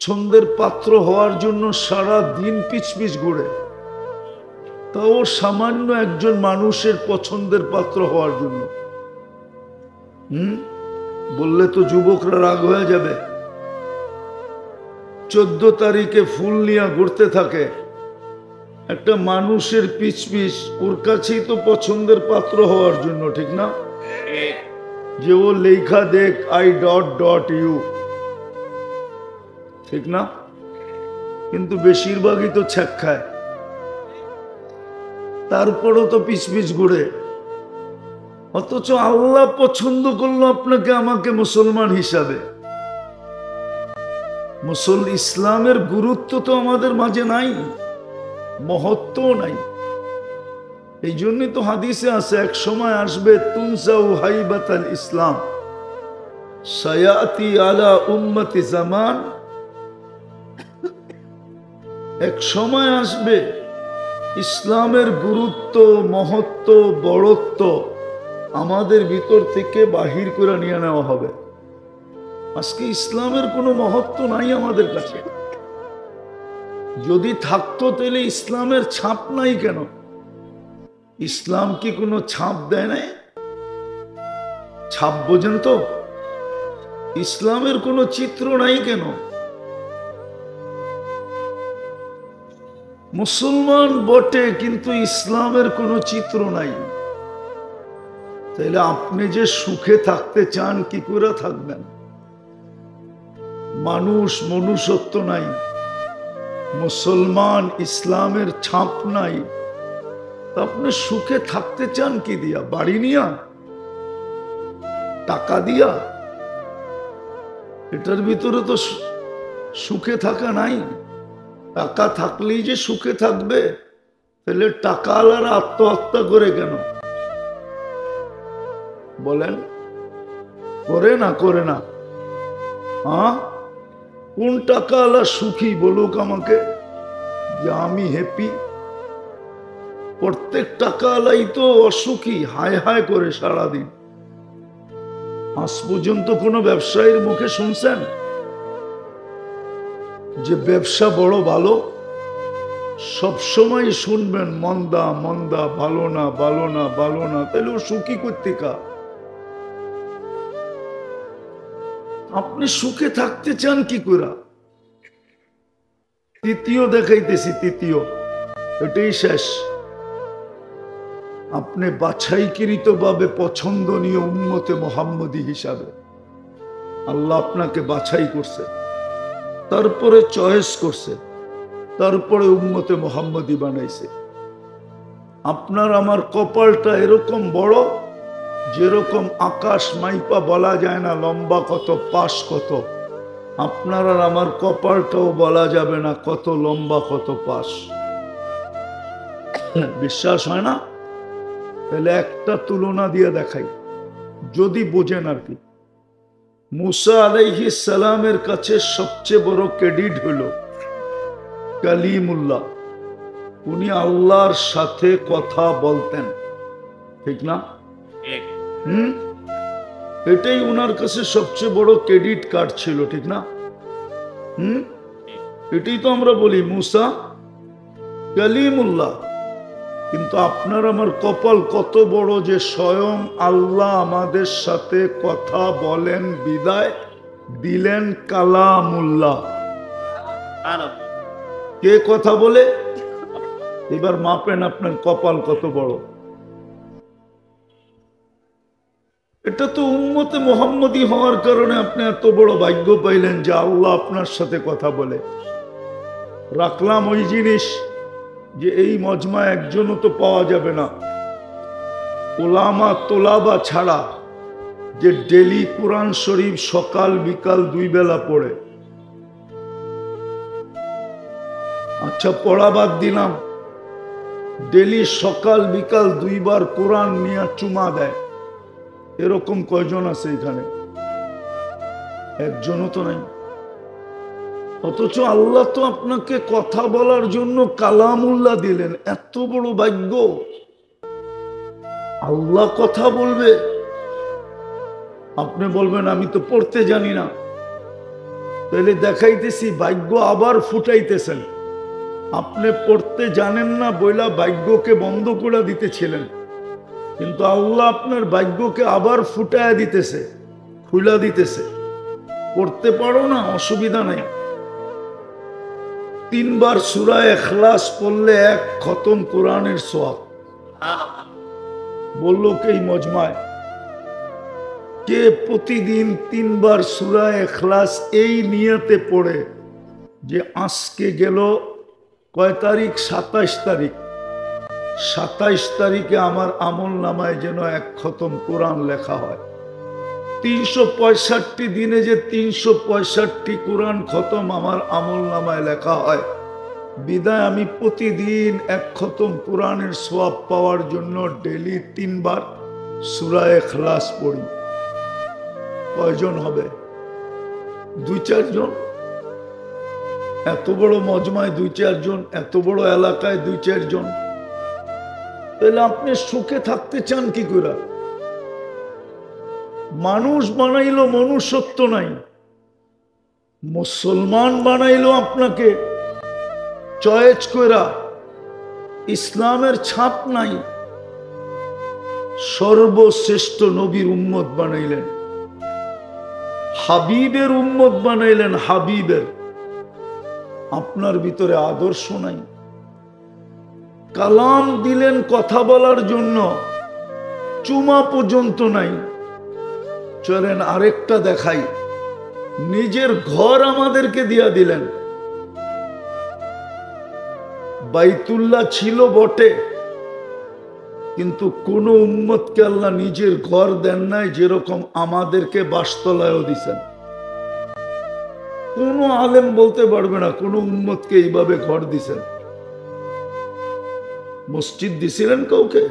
পছন্দের পাত্র হওয়ার জন্য সারা দিন পিছপিছ ঘুরে, তাও সামান্য একজন মানুষের পছন্দের পাত্র হওয়ার জন্য। বললে তো যুবকরা রাগ হয়ে যাবে। 14 তারিখে ফুল নিয়ে ঘুরতে থাকে, একটা মানুষের পিছপিছ, ওর কাছেই তো পছন্দের পাত্র হওয়ার জন্য, ঠিক না? যে ও লেখা দেখ I.ইউ, ঠিক না? কিন্তু বেশিরভাগই তো ছ্যাক খায়, তারপরও তো পিছপিছ ঘুরে। অথচ আল্লাহ পছন্দ করলো আপনাকে আমাকে মুসলমান হিসাবে। ইসলামের গুরুত্ব তো আমাদের মাঝে নাই, মহত্ব নাই। এই জন্যই তো হাদিসে আছে, এক সময় আসবে তুনসাউ হাইবাতাল ইসলাম, সায়াতি আলা উম্মতি জামান, এক সময় আসবে ইসলামের গুরুত্ব, মহত্ব, বড়ত্ব আমাদের ভিতর থেকে বাহির করে নিয়ে নেওয়া হবে। আজকে ইসলামের কোনো মহত্ব নাই আমাদের কাছে। যদি থাকতো তাহলে ইসলামের ছাপ নাই কেন? ইসলাম কি কোনো ছাপ দেয় নাই? ছাপ বোঝেন তো? ইসলামের কোনো চিত্র নাই কেন? মুসলমান বটে, কিন্তু ইসলামের কোনো চিত্র নাই। তাহলে আপনি যে সুখে থাকতে চান, কি করে থাকবেন? মানুষ মনুষ্যত্ব নাই, মুসলমান ইসলামের ছাপ নাই, আপনি সুখে থাকতে চান কি দিয়া? বাড়ি নিয়া, টাকা দিয়া? এটার ভিতরে তো সুখে থাকা নাই। টাকা থাকলেই যে সুখে থাকবে, তাহলে টাকা আলারা আত্মহত্যা করে কেন? বলেন, করে না? করে না? হ্যাঁ, কোন টাকা আলা সুখী বলুক আমাকে যে আমি হ্যাপি? প্রত্যেক টাকা আলাই তো অসুখী, হায় হায় করে সারাদিন। আজ পর্যন্ত কোনো ব্যবসায়ীর মুখে শুনছেন যে ব্যবসা বড় ভালো? সবসময় শুনবেন মন্দা মন্দা, ভালো না, ভালো না, ভালো না। তাহলে ও সুখী কর্তিকা। আপনি সুখে থাকতে চান কি করে? তৃতীয় দেখাইতেছি, তৃতীয়, এটাই শেষ। আপনি বাছাইকৃত ভাবে পছন্দনীয় উম্মতে মুহাম্মদী হিসাবে আল্লাহ আপনাকে বাছাই করছে, তারপরে চয়েস করছে, তারপরে উম্মতে মুহাম্মদী বানাইছে। আপনার আমার কপালটা এরকম বড়, যেরকম আকাশ মাইপা বলা যায় না লম্বা কত, পাশ কত, আপনার আর আমার কপালটাও বলা যাবে না কত লম্বা, কত পাশ। বিশ্বাস হয় না? তাহলে একটা তুলনা দিয়ে দেখাই, যদি বোঝেন আর কি। মুসা আলাইহিস সালামের কাছে সবচেয়ে বড় ক্রেডিট হলো কালিমুল্লাহ। উনি আল্লাহর সাথে কথা বলতেন, ঠিক না? এটাই উনার কাছে সবচেয়ে বড় ক্রেডিট কার্ড ছিল, ঠিক না? এটাই তো আমরা বলি মুসা কালিমুল্লাহ। কিন্তু আপনার আমার কপাল কত বড় যে স্বয়ং আল্লাহ আমাদের সাথে কথা বলেন, বিদায় দিলেন কালামুল্লাহ। কে কথা বলে? এবার মাপেন আপনার কপাল কত বড়। এটা তো উম্মতে মুহাম্মদী হওয়ার কারণে আপনি এত বড় ভাগ্য পাইলেন যে আল্লাহ আপনার সাথে কথা বলে। রাখলাম ওই জিনিস যে এই মজমা একজনও তো পাওয়া যাবে না ওলামা তোলাবা ছাড়া, যে ডেলি কোরআন শরীফ সকাল বিকাল 2 বেলা পড়ে। আচ্ছা, পড়া বাদ দিলাম, ডেলি সকাল বিকাল 2 বার কোরআন নিয়ে চুমা দেয়, এরকম কয়জন আছে এখানে? একজনও তো নাই। অথচ আল্লাহ তো আপনাকে কথা বলার জন্য কালামুল্লাহ দিলেন। এত বড় ভাগ্য, আল্লাহ কথা বলবে। আপনি বলবেন আমি তো পড়তে জানি না, তাহলে দেখাইতেছি ভাগ্য আবার ফুটাইতেছেন। আপনি পড়তে জানেন না বইলা ভাগ্যকে বন্ধ করে দিতেছিলেন, কিন্তু আল্লাহ আপনার ভাগ্যকে আবার ফুটাইয়া দিতেছে, খুলা দিতেছে। পড়তে পারো না, অসুবিধা নাই। 3 বার সূরা ইখলাস পড়লে 1 খতম কোরআনের সওয়াব। বললো কে এই মজমায়, কে প্রতিদিন 3 বার সূরা ইখলাস এই নিয়তে পড়ে যে আজকে গেল কয় তারিখ, 27 তারিখ, 27 তারিখে আমার আমল নামায় যেন 1 খতম কোরআন লেখা হয়। 365 দিনে যে 365 কোরআন খতম আমার আমল নামায় লেখা হয়। বিদায় আমি প্রতিদিন 1 খতম কোরআনের সওয়াব পাওয়ার জন্য ডেইলি 3 বার সূরা ইখলাস পড়ি। কয়জন হবে? 2-4 জন। এত বড় মজমায় 2-4 জন, এত বড় এলাকায় 2-4 জন। তাহলে আপনি সুখে থাকতে চান কি করে? মানুষ বানাইলো, মনুষ্যত্ব নাই। মুসলমান বানাইলো আপনাকে চয়েস কইরা, ইসলামের ছাপ নাই। সর্বশ্রেষ্ঠ নবীর উম্মত বানাইলেন, হাবিবের উম্মত বানাইলেন, হাবিবের। আপনার ভিতরে আদর্শ নাই। কালাম দিলেন কথা বলার জন্য, চুমা পর্যন্ত নাই। চলেন আরেকটা দেখাই, নিজের ঘর আমাদেরকে দিয়া দিলেন। বাইতুল্লাহ ছিল বটে, কিন্তু কোন উম্মতকে আল্লাহ নিজের ঘর দেন নাই, যেরকম আমাদেরকে বাসতলায়ও দিছেন। কোন আলেম বলতে পারবে না কোন উম্মতকে এইভাবে ঘর দিছেন। মসজিদ দিছিলেন কাউকে?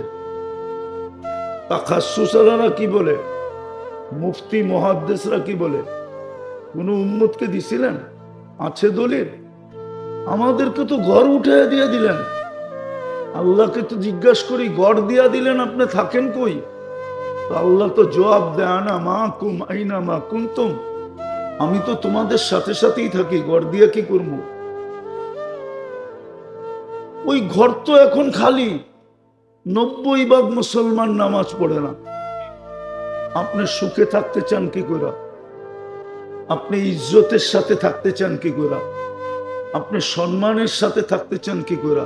তাখাসুসালারা কি বলে, মুফতি মুহাদ্দিসরা কি বলে, কোন উম্মতকে দিছিলেন? আছে দলিল? আমাদেরকে তো ঘর উঠে দিয়ে দিলেন। আল্লাহকে তো জিজ্ঞাসা করি, ঘর দিয়া দিলেন, আপনি থাকেন কই? আল্লাহ তো জবাব দেয়, আনা মাকুম আইনা মা কুনতুম, আমি তো তোমাদের সাথে সাথেই থাকি, ঘর দিয়া কি করব? ওই ঘর তো এখন খালি। 90% মুসলমান নামাজ পড়ে না। আপনি সুখে থাকতে চান কি করে? আপনি ইজ্জতের সাথে থাকতে চান কি করে? আপনি সম্মানের সাথে থাকতে চান কি করে?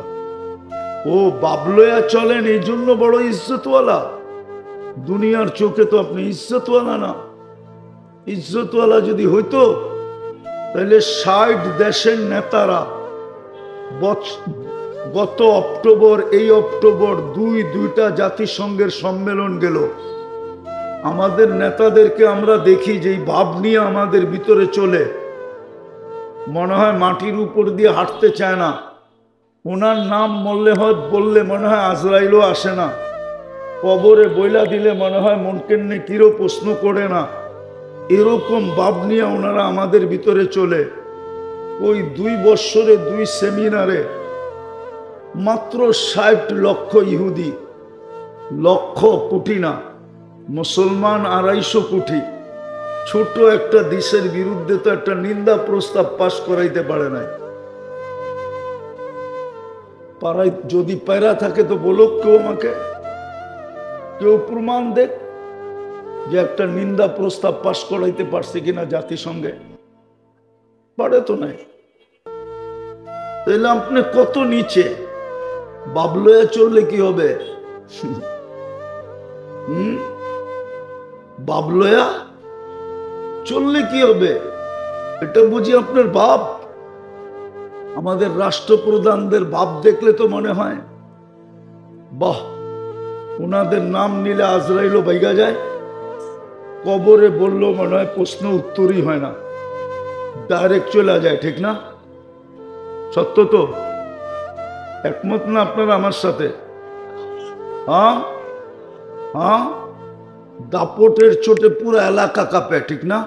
ও বাবলয়া চলেন এই জন্য বড় ইজ্জতওয়ালা? দুনিয়ার চোখে তো আপনি ইজ্জতওয়ালা না। ইজ্জতওয়ালা যদি হইতো তাহলে 60 দেশের নেতারা গত অক্টোবর, এই অক্টোবর দুইটা জাতিসংঘের সম্মেলন গেল। আমাদের নেতাদেরকে আমরা দেখি যে ভাব নিয়ে আমাদের ভিতরে চলে, মনে হয় মাটির উপর দিয়ে হাঁটতে চায় না। ওনার নাম বললে মনে হয় আজরাইলও আসে না। কবরে বইলা দিলে মনে হয় মনকেন নেকিরও প্রশ্ন করে না। এরকম ভাব নিয়ে ওনারা আমাদের ভিতরে চলে। ওই 2 বছরে 2 সেমিনারে মাত্র 60 লক্ষ ইহুদি, লক্ষ কোটি না, মুসলমান 250 কোটি, ছোট একটা দেশের বিরুদ্ধে তো একটা নিন্দা প্রস্তাব পাশ করাইতে পারে নাই। পাড়ায় যদি পায়রা থাকে তো বলো কেউ, আমাকে কেউ প্রমাণ দেখ যে একটা নিন্দা প্রস্তাব পাশ করাইতে পারছে কিনা জাতিসংঘে। পারে তো নাই। তাহলে আপনি কত নিচে। বাবলয়া চললে কি হবে? বাবলয়া চললে কি হবে? এটা বুঝি আপনার বাপ? আমাদের রাষ্ট্রপ্রধানদের ভাব দেখলে তো মনে হয় বাহ, ওনাদের নাম নিলে আজরাইলও বাইগা যায়। কবরে বললো মনে হয় প্রশ্ন উত্তরই হয় না, ডাইরেক্ট চলে যায়। ঠিক না? সত্য তো? একমত না আপনারা আমার সাথে? হ্যাঁ হ্যাঁ, দাপটের চোটে পুরো এলাকা কাঁপে, ঠিক না?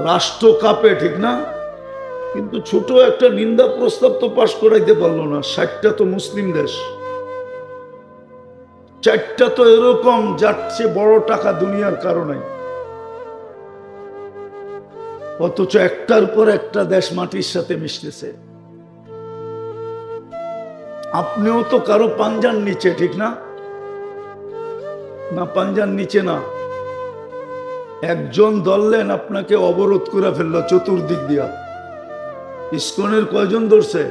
রাষ্ট্র কাঁপে, ঠিক না? কিন্তু ছোট একটা নিন্দা প্রস্তাব তো পাশ করাইতে পারলো না। 60টা তো মুসলিম দেশ, 4টা তো এরকম যাচ্ছে বড় টাকা দুনিয়ার কারণে। অথচ একটার পর একটা দেশ মাটির সাথে মিশতেছে। আপনিও তো কারো পাঞ্জার নিচে, ঠিক না? না, পাঞ্জার নিচে না। একজন ধরলেন, আপনাকে অবরোধ করে ফেললো চতুর্দিক দিয়া। ইসকনের কয়জন ধরছে?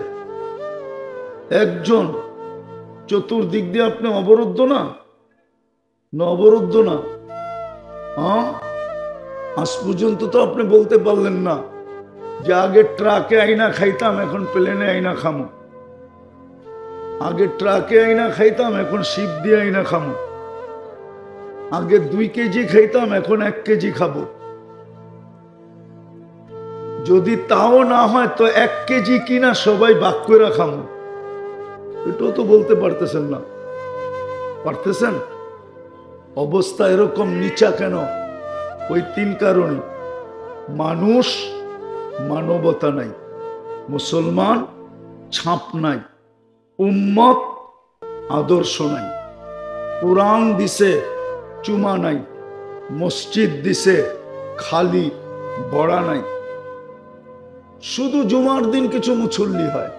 একজন। চতুর্দিক দিয়ে আপনি অবরুদ্ধ না? না অবরুদ্ধ না? হ্যাঁ, আজ পর্যন্ত তো আপনি বলতে পারলেন না যে আগে ট্রাকে আইনা খাইতাম, এখন প্লেনে আইনা খামো। আগে ট্রাকে আইনা খাইতাম, এখন শিপ দিয়ে আইনা খামো। আগে 2 কেজি খাইতাম, এখন 1 কেজি খাবো। যদি তাও না হয় তো 1 কেজি কিনা সবাই ভাগ করে খামো। এটাও তো বলতে পারতেছেন না। পারতেছেন? অবস্থা এরকম নিচা কেন? ওই 3 কারণে। মানুষ মানবতা নাই, মুসলমান ছাপ নাই, উম্মত আদর্শ নাই। কোরআন দিছে, চুমা নাই। মসজিদ দিছে, খালি বড়া নাই। শুধু জুমার দিন কিছু মুসল্লি হয়।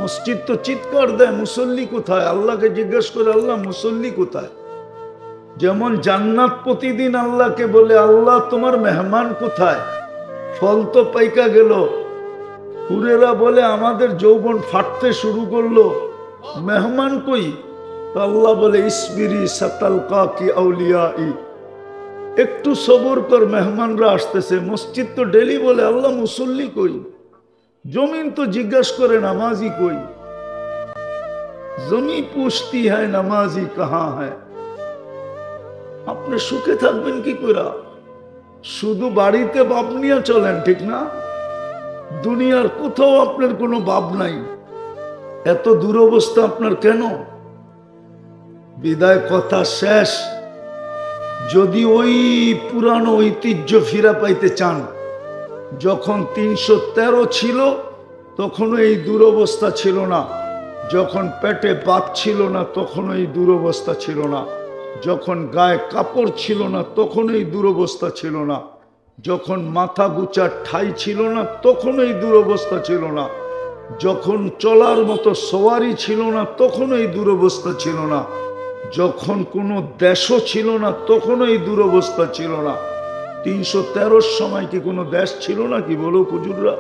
মসজিদ তো চিৎকার দেয়, মুসল্লি কোথায়? আল্লাহকে জিজ্ঞেস করে, আল্লাহ মুসল্লি কোথায়? যেমন জান্নাত প্রতিদিন আল্লাহকে বলে, আল্লাহ তোমার মেহমান কোথায়? ফল তো পাইকা গেল। হুরেরা বলে, আমাদের যৌবন ফাটতে শুরু করলো, মেহমান কই? আল্লাহ বলে, ইসবিরি সাতালকা কি আউলিয়াই, একটু সবর কর, মেহমানরা আসতেছে। মসজিদ তো ডেলি বলে, আল্লাহ মুসল্লি কই? জমিন তো জিজ্ঞাসা করে, নামাজি কই? জমি পুছতি হয়, নামাজি কাহা হয়? আপনি সুখে থাকবেন কি করে? শুধু বাড়িতে বাপ নিয়ে চলেন, ঠিক না? দুনিয়ার কোথাও আপনার কোনো বাপ নাই। এত দুরবস্থা আপনার কেন? বিদায় কথা শেষ। যদি ওই পুরানো ঐতিহ্য ফিরা পাইতে চান, যখন 313 ছিল তখনও এই দুরবস্থা ছিল না। যখন পেটে ভাত ছিল না তখনও এই দুরবস্থা ছিল না। যখন গায়ে কাপড় ছিল না তখন এই দুরবস্থা ছিল না। যখন মাথা গুচার ঠাঁই ছিল না তখন এই দুরবস্থা ছিল না। যখন চলার মতো সওয়ারি ছিল না তখন এই দুরবস্থা ছিল না। যখন কোনো দেশও ছিল না তখন এই দুরবস্থা ছিল না। 313 সময় কি কোনো দেশ ছিল না? কি বলো হুজুররা?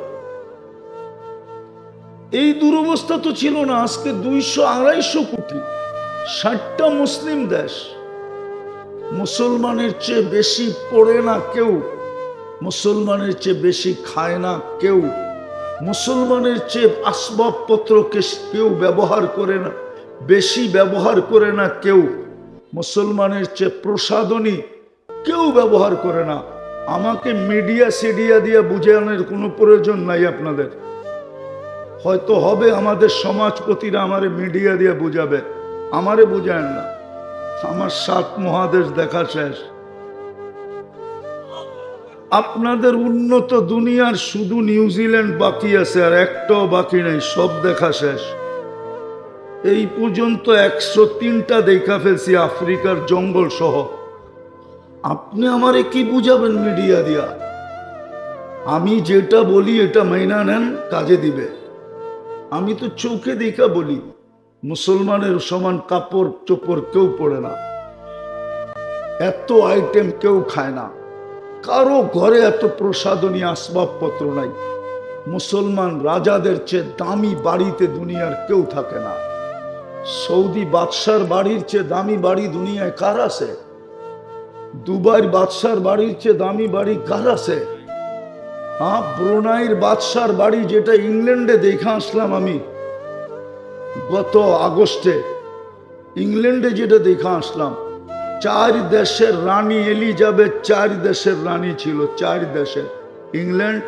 এই দুরবস্থা তো ছিল না। আজকে 200-250 কোটি, 60টা মুসলিম দেশ। মুসলমানের চেয়ে বেশি পড়ে না কেউ, মুসলমানের চেয়ে বেশি খায় না কেউ, মুসলমানের চেয়ে আসবাবপত্রকে কেউ ব্যবহার করে না, বেশি ব্যবহার করে না কেউ, মুসলমানের চেয়ে প্রসাধনী কেউ ব্যবহার করে না। আমাকে মিডিয়া সিডিয়া দিয়ে বুঝানোর কোনো প্রয়োজন নাই আপনাদের। হয়তো হবে আমাদের সমাজপতিরা আমারে মিডিয়া দিয়ে বুঝাবে, আমারে বুঝায় না। আমার 7 মহাদেশ দেখা শেষ। আপনাদের উন্নত দুনিয়ার শুধু নিউজিল্যান্ড বাকি আছে, আর একটাও বাকি নেই, সব দেখা শেষ। এই পর্যন্ত 103টা দেখা ফেলছি, আফ্রিকার জঙ্গল সহ। আপনি আমারে কি বুঝাবেন মিডিয়া দিয়া? আমি যেটা বলি এটা মাইনা নেন, কাজে দিবে। আমি তো চোখে দেখা বলি, মুসলমানের সমান কাপড় চোপড় কেউ পরে না, এত আইটেম কেউ খায় না, কারো ঘরে এত প্রসাধনী আসবাবপত্র নাই। মুসলমান রাজাদের চেয়ে দামি বাড়িতে দুনিয়ার কেউ থাকে না। সৌদি বাদশার বাড়ির চেয়ে দামি বাড়ি দুনিয়ায় কার আছে? দুবাইয়ের বাদশার বাড়ির চেয়ে দামি বাড়ি কার আছে? হ্যাঁ, ব্রুনাইয়ের বাদশার বাড়ি, যেটা ইংল্যান্ডে দেখে আসলাম আমি গত আগস্টে, ইংল্যান্ডে যেটা দেখে আসলাম। 4 দেশের রানী এলিজাবেথ 4 দেশের রানী ছিল, 4 দেশের, ইংল্যান্ড,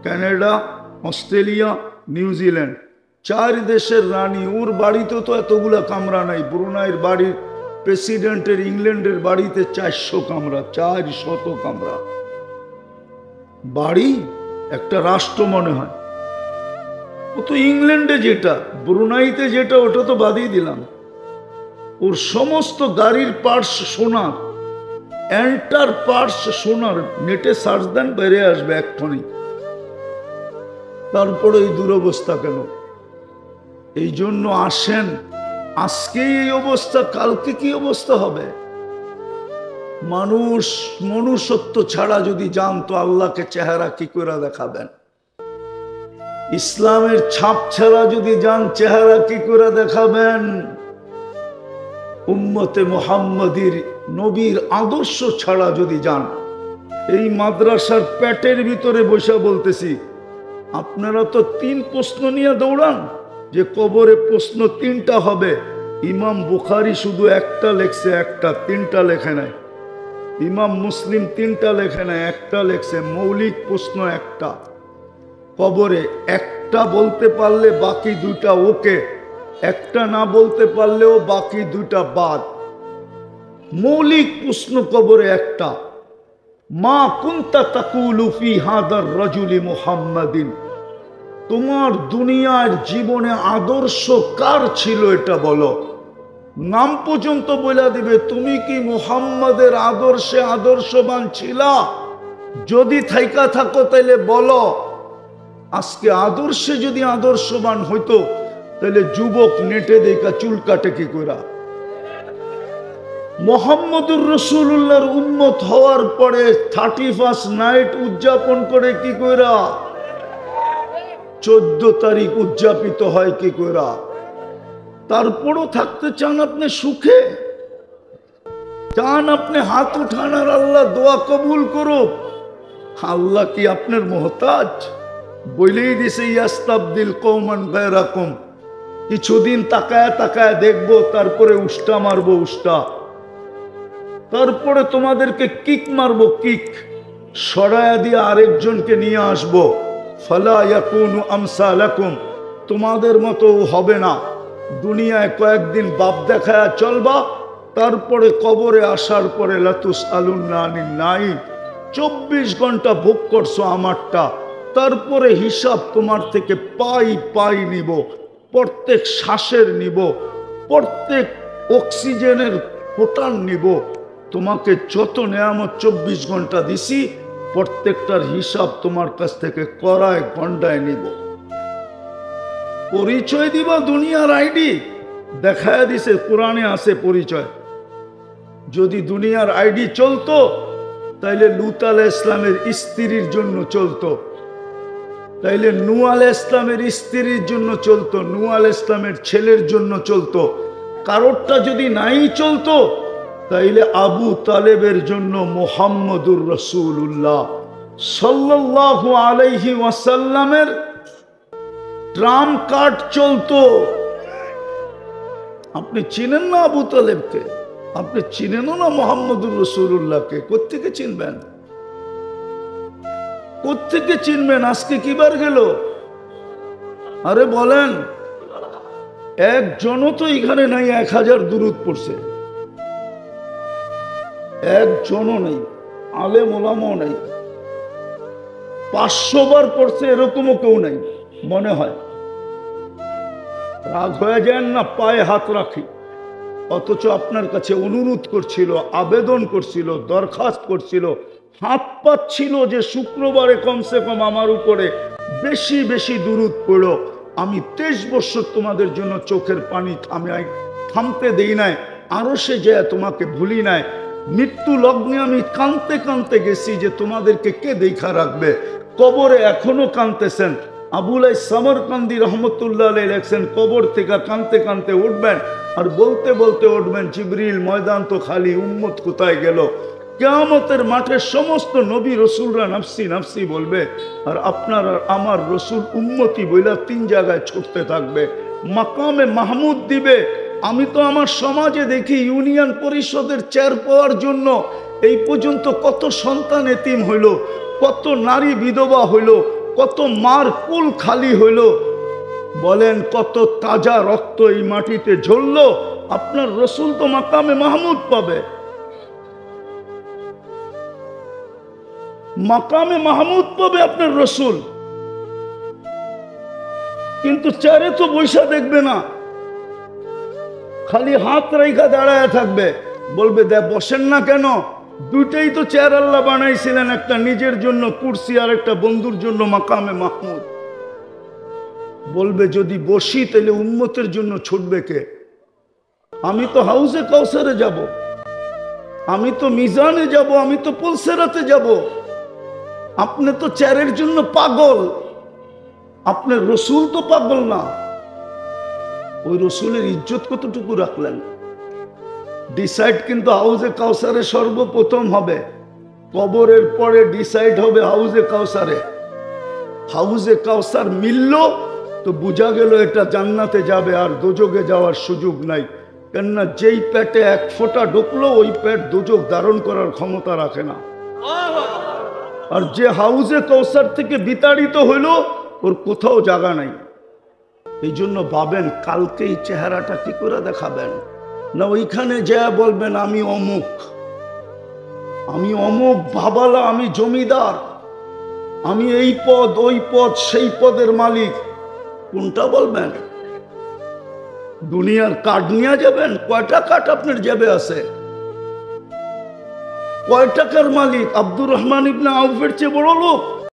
কানাডা, অস্ট্রেলিয়া, নিউজিল্যান্ড, 4 দেশের রানী। ওর বাড়িতে তো এতগুলা কামরা নাই। ব্রুনাইয়ের বাড়ির প্রেসিডেন্টের ইংল্যান্ডের বাড়িতে 400 কামরা, 400 কামরা। বাড়ি একটা রাষ্ট্র মনে হয়। ও তো ইংল্যান্ডে যেটা, ব্রুনাইতে যেটা, ওটা তো বাদই দিলাম। ওর সমস্ত গাড়ির পার্টস সোনার, এন্টার পার্টস সোনার। নেটে সার্চ দেন, বেরিয়ে আসবে এক্ষুনি। তারপরে এই দুরবস্থা কেন? এই জন্য আসেন, আজকে এই অবস্থা, কালকে কি অবস্থা হবে? মানুষ মনুষ্যত্ব ছাড়া যদি জানতো আল্লাহকে চেহারা কি করে দেখাবেন, ইসলামের ছাপ ছাড়া যদি জান চেহারা কি করে দেখাবেন, উম্মতে মুহাম্মাদির নবীর আদর্শ ছাড়া যদি জান। এই মাদ্রাসার পেটের ভিতরে বসে বলতেছি, আপনারা তো 3 প্রশ্ন নিয়ে দৌড়ান যে কবরে প্রশ্ন 3টা হবে। ইমাম বুখারী শুধু একটা লেখছে, একটা, 3টা লেখে নাই। ইমাম মুসলিম 3টা লেখে নাই, একটা লেখছে। মৌলিক প্রশ্ন একটা কবরে, একটা বলতে পারলে বাকি 2টা ওকে, একটা না বলতে পারলেও বাকি 2টা বাদ। মৌলিক প্রশ্ন কবরে একটা, মা কুনতা তাকুলু ফি হাদার রাজুলি মুহাম্মাদিন, তোমার দুনিয়ার জীবনে আদর্শ কার ছিল এটা বলো। নাম পর্যন্ত বলে দিবে, তুমি কি মুহাম্মাদের আদর্শে আদর্শবান ছিলা? যদি থাইকা থাকো তাইলে বলো। আজকে আদর্শে যদি আদর্শবান হইতো তাহলে যুবক নেটে দেখা চুল কাটে কি কইরা? মুহাম্মদুর রাসূলুল্লাহর উম্মত হওয়ার পরে 31 নাইট উদযাপন করে কি কইরা? 14 তারিখ উদযাপিত হয় কি কইরা? তারপরও থাকতে চান আপনি সুখে? চান আপনি হাত উঠান আর আল্লাহ দোয়া কবুল করুক? আল্লাহ কি আপনার মোহতাজ? বলেই দিছে, ইয়াস্তাবদিল কওমান গায়রাকুম, কিছুদিন তাকায় তাকায় দেখবো, তারপরে উষ্টা মারবো উষ্টা, তারপরে তোমাদেরকে কিক মারবো কিক, সরায়া দিয়ে আরেকজনকে নিয়ে আসবো। ফালা ইয়াকুনু আমসালাকুম, তোমাদের মতো হবে না। দুনিয়ায় কয়েকদিন বাপ দেখায়া চলবা, তারপরে কবরে আসার পরে লাতুস আলুন্না আনিন নাঈম, 24 ঘন্টা ভোগ করছো আমারটা, তারপরে হিসাব তোমার থেকে পাই পাই নিব, প্রত্যেক শ্বাসের নিব, প্রত্যেক অক্সিজেনের ফোটান নিব। তোমাকে যত নেয়ামত 24 ঘন্টা দিছি, প্রত্যেকটার হিসাব তোমার কাছ থেকে করায় গন্ডায় নিব। পরিচয় দিবা দুনিয়ার আইডি দেখায় দিছে, কোরআনে আছে পরিচয়। যদি দুনিয়ার আইডি চলতো তাইলে লূত আলাইহিস ইসলামের স্ত্রীর জন্য চলতো, তাইলে নূহ আলাইহিস ইসলামের স্ত্রীর জন্য চলতো, নূহ আলাইহিস ইসলামের ছেলের জন্য চলতো। কারোরটা যদি নাই চলতো তাইলে আবু তালেবের জন্য মুহাম্মদুর রাসূলুল্লাহ সাল্লাল্লাহু আলাইহি ওয়াসাল্লামের ট্রাম কার্ড চলতো। আপনি চিনেন না আবু তালেবকে? আপনি চিনেনও না মুহাম্মদুর রাসূলুল্লাহকে? কোত্থেকে চিনবেন? কোত্থেকে চিনবেন? আজকে কিবার গেল? আরে বলেন, একজনও তো এখানে নাই 1000 দুরূদ পড়ছে, একজনও নেই, আলেম ওলামাও নাই। 500 বার পড়ছে এরকমও কেউ নাই মনে হয়। রাগ হয়ে যান না, পায়ে হাত রাখি। অথচ আপনার কাছে অনুরোধ করছিল, আবেদন করছিল, দরখাস্ত করছিল, হাত পাচ্ছিল যে শুক্রবারে কমসে কম আমার উপরে বেশি বেশি দুরূদ পড়ো। আমি 23 বছর তোমাদের জন্য চোখের পানি থামতে দেই নাই, আরো সে যে তোমাকে ভুলি নাই। মৃত্যু লগ্নে আমি কাঁদতে কাঁদতে গেছি যে তোমাদেরকে কে দেখা রাখবে। কবরে এখনো কাঁদতেছেন। আবুলাই সামরকান্দি রহমতুল্লাহ আলাইহি লেখছেন, কবর থেকে কাঁদতে কাঁদতে উঠবেন আর বলতে বলতে উঠবেন, জিবরিল ময়দান তো খালি, উম্মত কোথায় গেল? কিয়ামতের মাঠে সমস্ত নবী রসুলরা নাফসি নাফসি বলবে, আর আপনার আর আমার রসুল উম্মতি বইলা 3 জায়গায় ছুটতে থাকবে। মাকামে মাহমুদ দিবে। আমি তো আমার সমাজে দেখি ইউনিয়ন পরিষদের চেয়ার পাওয়ার জন্য এই পর্যন্ত কত সন্তান এতিম হইল, কত নারী বিধবা হইল, কত মার কুল খালি হইল। বলেন কত তাজা রক্ত এই মাটিতে ঝরল। আপনার রসুল তো মাকামে মাহমুদ পাবে, মাকামে মাহমুদ পাবে আপনার রসুল। কিন্তু চেয়ারে তো বৈশা দেখবে না, খালি হাত রেখা দাঁড়ায় থাকবে, বলবে দেখ বসেন না কেন? দুইটাই তো চেয়ার আল্লাহ বানাইছিলেন, একটা নিজের জন্য কুরসি আর একটা বন্ধুর জন্য মাকামে মাহমুদ। বলবে যদি বসি তাহলে উম্মতের জন্য ছুটবে কে? আমি তো হাউজে কাউসারে যাব, আমি তো মিজানে যাব, আমি তো পুলসেরাতে যাব। আপনি তো চেয়ারের জন্য পাগল, আপনার রসুল তো পাগল না। ওই রসুলের ইজ্জত কতটুকু রাখলেন? ডিসাইড কিন্তু হাউজে কাউসারে সর্বপ্রথম হবে, কবরের পরে ডিসাইড হবে হাউজে কাউসারে। হাউজে কাউসার মিলল তো বোঝা গেল এটা জান্নাতে যাবে, আর দোজকে যাওয়ার সুযোগ নাই। কেননা যেই পেটে এক ফোঁটা ঢুকলো ওই পেট দোজক ধারণ করার ক্ষমতা রাখে না। আর যে হাউজে কাউসার থেকে বিতাড়িত হইল ওর কোথাও জায়গা নাই। এই জন্য ভাবেন কালকে এই চেহারাটা কি করে দেখাবেন, না ওইখানে যা বলবেন আমি অমুক, আমি অমুক ভাবালা, আমি জমিদার, আমি এই পদ ওই পদ সেই পদের মালিক। কোনটা বলবেন? দুনিয়ার কার্ড নিয়ে যাবেন? কয়টা কার্ড আপনার জেবে আছে? কয় টাকার মালিক? আব্দুর রহমান ইবনে আউফের চেয়ে বড় লোক?